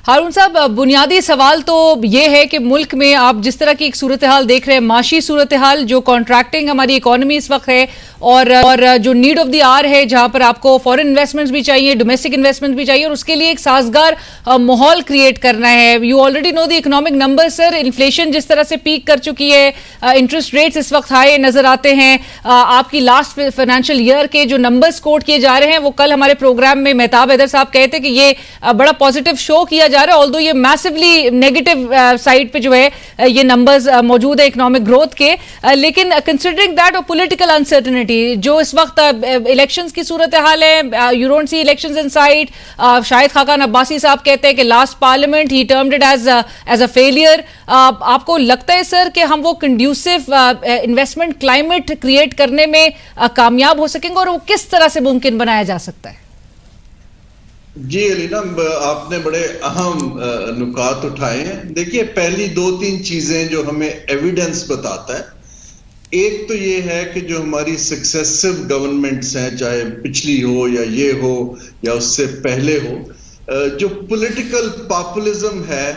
हारून साहब, बुनियादी सवाल तो ये है कि मुल्क में आप जिस तरह की एक सूरत हाल देख रहे हैं, माशी सूरत हाल, जो कॉन्ट्रैक्टिंग हमारी इकोनॉमी इस वक्त है और जो नीड ऑफ द आवर है, जहां पर आपको फॉरेन इन्वेस्टमेंट्स भी चाहिए, डोमेस्टिक इन्वेस्टमेंट्स भी चाहिए, और उसके लिए एक साजगार माहौल क्रिएट करना है. You already know the economic number sir. Inflation जिस तरह से पीक कर चुकी है, इंटरेस्ट रेट्स इस वक्त हाई नजर आते हैं. आपकी लास्ट फाइनेंशियल ईयर के जो नंबर्स कोट किए जा रहे हैं, वो कल हमारे प्रोग्राम में मेहताब हैदर साहब कहते कि ये बड़ा पॉजिटिव शो किया जा रहा है, ऑल्दो ये मैसिवली नेगेटिव साइड पे जो है ये नंबर्स मौजूद है इकोनॉमिक ग्रोथ के. लेकिन कंसिडरिंग दैट और पॉलिटिकल अनसर्टेनिटी जो इस वक्त इलेक्शंस की सूरत हाल है, you don't see elections in sight. Shahid Khaqan Abbasi साहब कहते हैं कि लास्ट पार्लियामेंट ही termed it as a failure. आपको लगता है सर कि हम वो कंड्यूसिव इन्वेस्टमेंट क्लाइमेट क्रिएट करने में कामयाब हो सकेंगे, और वो किस तरह से मुमकिन बनाया जा सकता है? जी अलीना, आपने बड़े अहम नुकात उठाए हैं. देखिए, पहली दो तीन चीजें जो हमें एविडेंस बताता है, एक तो ये है कि जो हमारी सक्सेसिव गवर्नमेंट्स हैं, चाहे पिछली हो या ये हो या उससे पहले हो, जो पॉलिटिकल पॉपुलिज्म है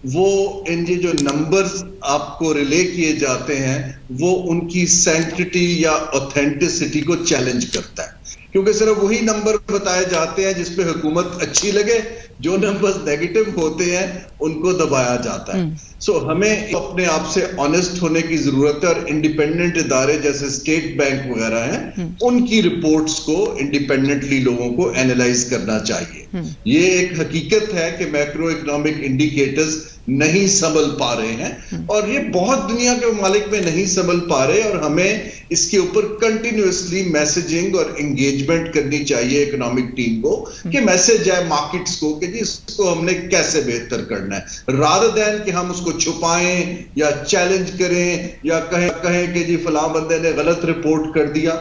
वो इन ये जो नंबर्स आपको रिले किए जाते हैं वो उनकी सैंक्टिटी या ऑथेंटिसिटी को चैलेंज करता है, क्योंकि सिर्फ वही नंबर बताए जाते हैं जिस पे हुकूमत अच्छी लगे. जो नंबर्स नेगेटिव होते हैं उनको दबाया जाता है. सो हमें अपने आप से ऑनेस्ट होने की जरूरत है, और इंडिपेंडेंट इदारे जैसे स्टेट बैंक वगैरह हैं उनकी रिपोर्ट्स को इंडिपेंडेंटली लोगों को एनालाइज करना चाहिए. ये एक हकीकत है कि मैक्रो इकोनॉमिक इंडिकेटर्स नहीं संभल पा रहे हैं, और ये बहुत दुनिया के ममालिक में नहीं संभल पा रहे, और हमें इसके ऊपर कंटिन्यूअसली मैसेजिंग और एंगेजमेंट करनी चाहिए इकोनॉमिक टीम को, कि मैसेज है मार्केट्स को कि जी इसको हमने कैसे बेहतर करना है, रादर देन कि हम उसको छुपाएं या चैलेंज करें या कहें कि जी फलां बंदे ने गलत रिपोर्ट कर दिया.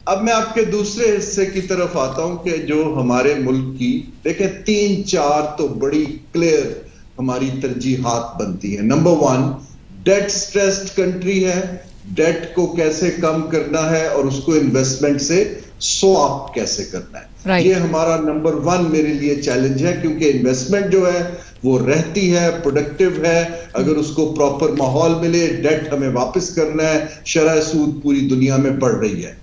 अब मैं आपके दूसरे हिस्से की तरफ आता हूं कि जो हमारे मुल्क की, देखें, 3-4 तो बड़ी क्लियर हमारी तरजीहात बनती है. नंबर 1, डेट स्ट्रेस्ड कंट्री है, डेट को कैसे कम करना है और उसको इन्वेस्टमेंट से स्वैप कैसे करना है. ये हमारा नंबर 1 मेरे लिए चैलेंज है, क्योंकि इन्वेस्टमेंट जो है वो रहती है, प्रोडक्टिव है, अगर उसको प्रॉपर माहौल मिले. डेट हमें वापस करना है, शरह सूद पूरी दुनिया में बढ़ रही है.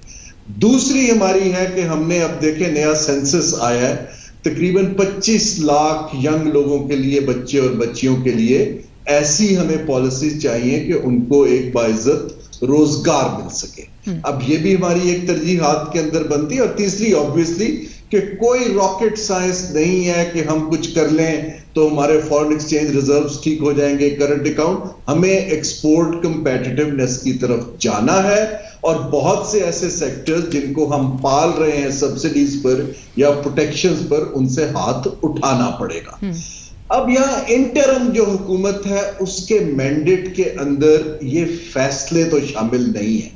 दूसरी हमारी है कि हमने अब देखे नया सेंसस आया है, तकरीबन 25 लाख यंग लोगों के लिए, बच्चे और बच्चियों के लिए ऐसी हमें पॉलिसी चाहिए कि उनको एक बाइज्जत रोजगार मिल सके. अब ये भी हमारी एक तरजीहात के अंदर बनती है. और तीसरी ऑब्वियसली कि कोई रॉकेट साइंस नहीं है कि हम कुछ कर लें तो हमारे फॉरेन एक्सचेंज रिजर्व्स ठीक हो जाएंगे, करंट अकाउंट. हमें एक्सपोर्ट कंपेटिटिवनेस की तरफ जाना है, और बहुत से ऐसे सेक्टर्स जिनको हम पाल रहे हैं सब्सिडीज पर या प्रोटेक्शंस पर, उनसे हाथ उठाना पड़ेगा. अब यहां इंटरम जो हुकूमत है उसके मैंडेट के अंदर ये फैसले तो शामिल नहीं है,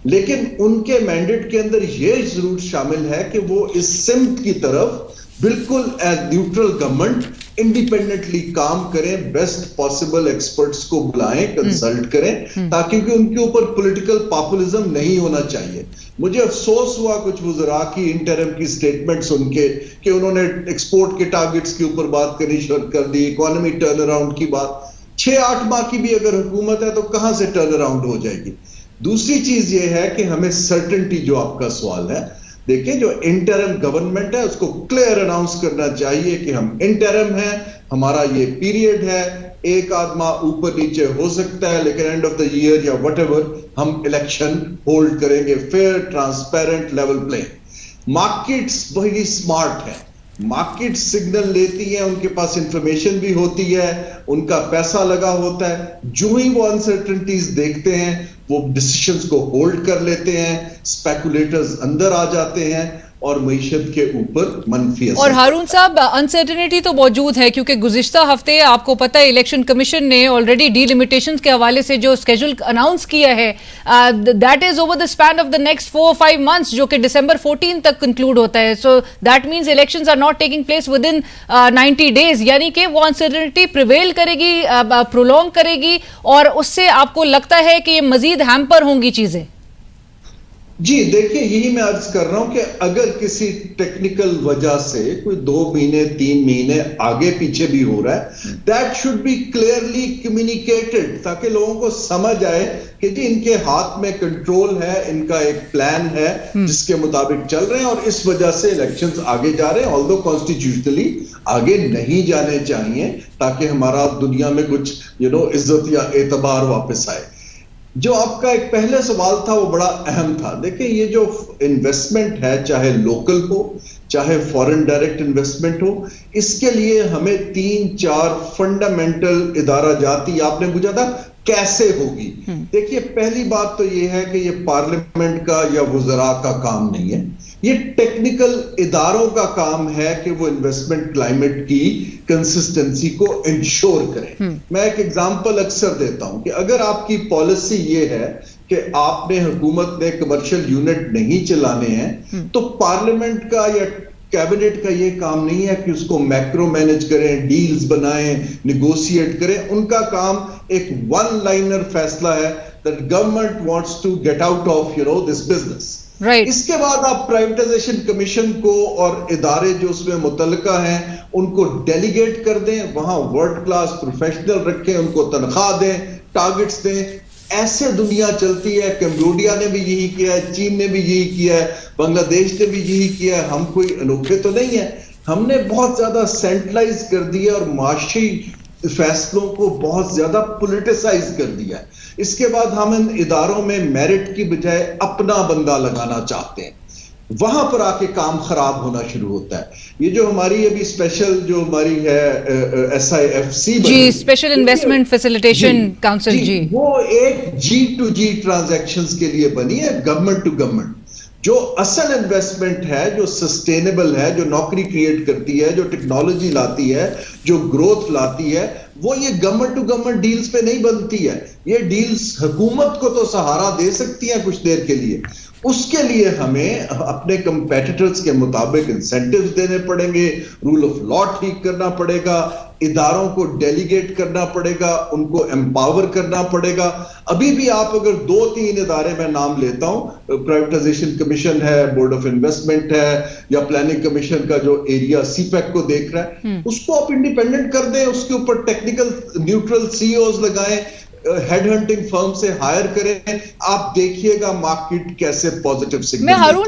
लेकिन उनके मैंडेट के अंदर ये जरूर शामिल है कि वो इस सिमत की तरफ बिल्कुल एज न्यूट्रल गवर्नमेंट इंडिपेंडेंटली काम करें, बेस्ट पॉसिबल एक्सपर्ट्स को बुलाएं, कंसल्ट करें, ताकि उनके ऊपर पॉलिटिकल पॉपुलिज्म नहीं होना चाहिए. मुझे अफसोस हुआ कुछ वज़रा की इंटरम की स्टेटमेंट सुन के कि उन्होंने एक्सपोर्ट के टारगेट्स के ऊपर बात करनी शुरू कर दी, इकोनॉमी टर्न अराउंड की बात. 6-8 माह की भी अगर हुकूमत है तो कहां से टर्न अराउंड हो जाएगी. दूसरी चीज ये है कि हमें सर्टेनिटी, जो आपका सवाल है, देखिए, जो इंटरम गवर्नमेंट है उसको क्लियर अनाउंस करना चाहिए कि हम इंटरम हैं, हमारा ये पीरियड है, एक आदमा ऊपर नीचे हो सकता है, लेकिन एंड ऑफ द ईयर या व्हाटएवर हम इलेक्शन होल्ड करेंगे, fair, transparent, level play. Markets बड़ी स्मार्ट है, मार्केट सिग्नल लेती है, उनके पास इंफॉर्मेशन भी होती है, उनका पैसा लगा होता है. जो ही वो अनसर्टेनिटीज देखते हैं वो डिसीजंस को होल्ड कर लेते हैं, स्पेकुलेटर्स अंदर आ जाते हैं और मईशत के ऊपर मनफी असर. और हारून साहब, अनसर्टेनिटी तो मौजूद है, क्योंकि गुज़िश्ता हफ्ते आपको पता है इलेक्शन कमीशन ने ऑलरेडी डीलिमिटेशंस के हवाले से जो स्केड्यूल अनाउंस किया है, that is over the span of the next 4-5 months, जो कि December 14 तक कंक्लूड होता है. So that means elections are not taking place within 90 days, यानी कि वो अनसर्टेनिटी प्रिवेल करेगी, प्रोलॉन्ग करेगी, और उससे आपको लगता है कि ये मजीद हैम्पर होंगी चीजें. جی دیکھیں یہی میں عرض کر رہا ہوں کہ اگر کسی ٹیکنیکل وجہ سے کوئی 2 مہینے 3 مہینے آگے پیچھے بھی ہو رہا ہے that should be clearly communicated تاکہ لوگوں کو سمجھ آئے کہ جی ان کے ہاتھ میں کنٹرول ہے, ان کا ایک پلان ہے جس کے مطابق چل رہے ہیں اور اس وجہ سے الیکشنز آگے جا رہے ہیں although کانسٹیٹیوشنلی آگے نہیں جانے چاہیے تاکہ ہمارا دنیا میں کچھ عزت یا اعتبار واپس آئے. جو آپ کا ایک پہلے سوال تھا وہ بڑا اہم تھا. دیکھیں یہ جو انویسٹمنٹ ہے چاہے لوکل ہو چاہے فورن ڈائریکٹ انویسٹمنٹ ہو, اس کے لیے ہمیں 3-4 فنڈامنٹل ادارہ جاتی آپ نے پوچھا تھا کیسے ہوگی. دیکھیے پہلی بات تو یہ ہے کہ یہ پارلیمنٹ کا یا وزراء کا کام نہیں ہے, یہ ٹیکنیکل اداروں کا کام ہے کہ وہ انویسٹمنٹ کلائمیٹ کی کنسسٹنسی کو انشور کریں. میں ایک ایگزامپل اکثر دیتا ہوں کہ اگر آپ کی پالیسی یہ ہے کہ آپ نے حکومت نے کمرشل یونٹ نہیں چلانے ہیں تو پارلیمنٹ کا یا کیبنٹ کا یہ کام نہیں ہے کہ اس کو میکرو مینج کریں, ڈیلز بنائیں, نیگوشیٹ کریں. ان کا کام ایک ون لائنر فیصلہ ہے that government wants to get out of this business. Right. اس کے بعد آپ پرائیویٹائزیشن کمیشن کو اور ادارے جو اس میں متعلقہ ہیں ان کو ڈیلیگیٹ کر دیں, وہاں ورلڈ کلاس پروفیشنل رکھیں, ان کو تنخواہ دیں, ٹارگٹس دیں. ایسے دنیا چلتی ہے. کمبوڈیا نے بھی یہی کیا ہے, چین نے بھی یہی کیا ہے, بنگلہ دیش نے بھی یہی کیا ہے. ہم کوئی انوکھے تو نہیں ہیں. ہم نے بہت زیادہ سینٹرلائز کر دیا اور معاشی فیصلوں کو بہت زیادہ پولیٹیسائز کر دیا ہے. اس کے بعد ہم ان اداروں میں میرٹ کی بجائے اپنا بندہ لگانا چاہتے ہیں, وہاں پر آ کے کام خراب ہونا شروع ہوتا ہے. یہ جو ہماری ابھی اسپیشل جو ہماری ہے SIFC جی اسپیشل انویسٹمنٹ فیسیلیٹیشن کاؤنسل, جی وہ ایک G2G ٹرانزیکشنز کے لیے بنی ہے, گورنمنٹ ٹو گورنمنٹ. جو اصل انویسٹمنٹ ہے, جو سسٹینیبل ہے, جو نوکری کریٹ کرتی ہے, جو ٹیکنالوجی لاتی ہے, جو گروتھ لاتی ہے, وہ یہ گورنمنٹ ٹو گورنمنٹ ڈیلز پہ نہیں بنتی ہے. یہ ڈیلز حکومت کو تو سہارا دے سکتی ہیں کچھ دیر کے لیے, اس کے لیے ہمیں اپنے کمپیٹیٹرز کے مطابق انسینٹیوز دینے پڑیں گے, رول آف لا ٹھیک کرنا پڑے گا, اداروں کو ڈیلیگیٹ کرنا پڑے گا, ان کو امپاور کرنا پڑے گا. ابھی بھی آپ اگر 2-3 ادارے میں نام لیتا ہوں, پرائیویٹائزیشن کمیشن ہے, بورڈ آف انویسٹمنٹ ہے, یا پلاننگ کمیشن کا جو ایریا CPEC کو دیکھ رہا ہے, اس کو آپ انڈیپینڈنٹ کر دیں, اس کے اوپر ٹیکنیکل نیوٹرل CEOs لگائیں, ہیڈ ہنٹنگ فرم سے ہائر کریں. آپ دیکھیے گا مارکیٹ کیسے پازیٹیو سگنل.